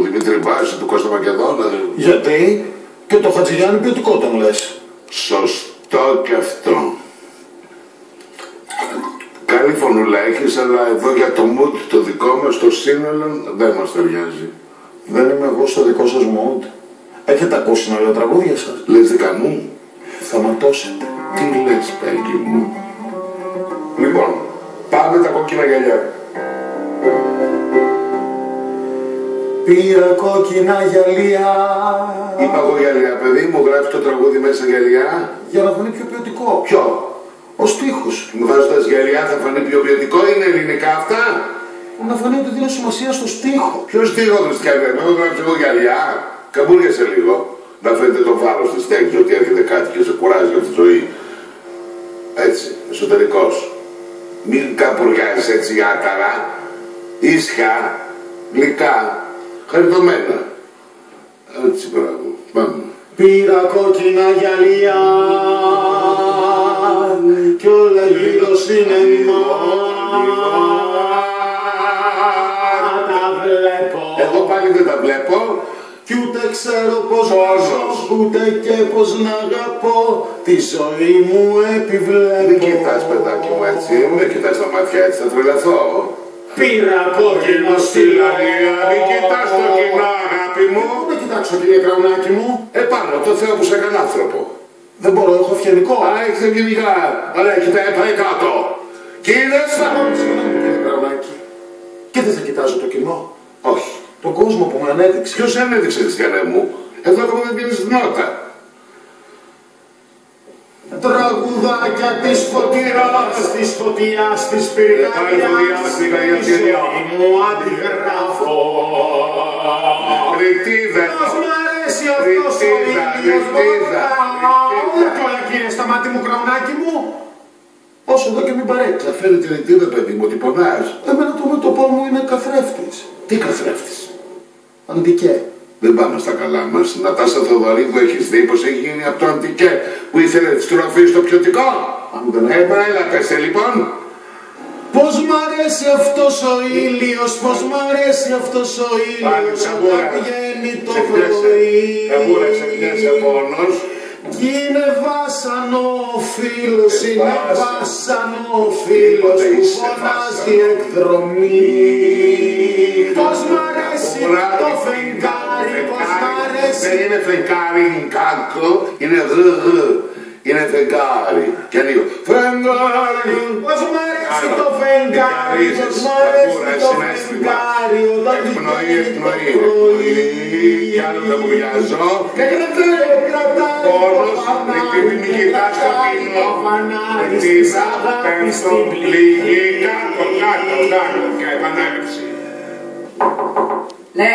Δημήτρη Βάση, του Κώστα Μακεδόνα. Γιατί και το Χατζηγιάννη ποιοτικό τον λες. Σωστό κι αυτό. Καλή φωνούλα έχεις, αλλά εδώ για το mood το δικό μας, το σύνολο, δεν μας ταιριάζει. Δεν είμαι εγώ στο δικό σας mood. Έχετε ακούσει να λέω τραγούδια σας. Λες δικανού. Θα ματώσετε. Τι λες, Πέγγι μου. Λοιπόν, πάμε τα κόκκινα γυαλιά. Πήρα κόκκινα γυαλιά. Είπα εγώ γυαλιά, παιδί μου, γράφει το τραγούδι μέσα γυαλιά. Για να φανεί πιο ποιοτικό. Ποιο? Ο στίχος. Βάζοντας γυαλιά θα φανεί πιο ποιοτικό, είναι ελληνικά αυτά. Να φανεί ότι δίνω σημασία στο στίχο. Ποιο στίχο, Χριστιανέ, εγώ γράψω εγώ γυαλιά. Καμπούριασε λίγο. Να φαίνεται το βάρος της τέχνης, ότι έρχεται κάτι και σε κουράζει από τη ζωή. Έτσι, εσωτερικός. Μην καμπουριάζεις έτσι άταρα, ίσια, γλυκά, χαριτωμένα. Έτσι, μπράβο. Πάμε. Πήρα κόκκινα γυαλιά κι όλα γύρω σινεμά. Τα βλέπω. Εγώ πάλι δεν τα βλέπω. Κι ούτε ξέρω πως ζω, ούτε και πως να αγαπώ. Τη ζωή μου επιβλέπω. Μην κοιτάς, παιδάκι μου, έτσι. Μην κοιτάς τα μάτια έτσι, θα τρελαθώ. Πήρα κόκκινο στη λαγία. Μην κοιτάς το κοινό, αγάπη μου. Πού να κοιτάξω, κύριε Κραουνάκη μου. Επάνω, το Θεό που σε έκανε άνθρωπο. Δεν μπορώ, έχω ευγενικό. Αλλά έχεις ευγενικά. Αλλά κοιτάει, πάει κάτω. Κύριε Συγγνώμη, κύριε Κραουνάκη. Και δεν θα κοιτάζω το κοινό. Όχι. Τον κόσμο που με ανέδειξε. Ποιος ανέδειξε, Χριστιανέ μου? Εδώ ακόμα δεν πίνεις νότα. Τραγουδάκια της φωτιάς, της φωτιάς, της πυρκαγιάς, στη ζωή μου αντιγράφω. Ρητίδα. Πώς μ' αρέσει αυτός ο ήλιος όλα κι όλα, κύριε, στα μάτι μου, Κραουνάκη μου. Όσο εδώ και μην παρέξει. Θα φέρει τη ρητίδα, παιδί μου, ότι πονάς. Εμένα το μέτωπό μου είναι καθρέφτης. Τι καθρέφτης? Αντικέ. Δεν πάμε στα καλά μας. Νατάσα Θοδωρίδου έχεις δει πως έχει γίνει από το αντικέ που ήθελε τη στροφή στο ποιοτικό? Έλα πέσε λοιπόν. Πώς μ' αρέσει αυτός ο ήλιος, πώς μ' αρέσει αυτός ο ήλιος όταν βγαίνει το πρωί. Καμπούρα, ξεπιέσαι πόνος. Κι είναι βάσανο ο φίλος, είναι βάσανο ο φίλος που φωνάζει εκδρομή. Πώς μ' αρέσει το φεγγάρι, πώς μ' αρέσει. Δεν είναι φεγγάρι, είναι κάκο, είναι είναι φεγγάρι. Και ανοίγω. Φεγγάρι. Πώς μ' αρέσει το φεγγάρι, πώς μ' αρέσει το φεγγάρι όταν εκπνοή, εκπνοή. Κι άλλο δεν βουλιάζω. Και κρατάει πόνος, μην κοιτάς το κοινό. Ρητίδα, πέφτω, πληγή, κάτω, κάτω, κάτω. Και επανάληψη. Ναι.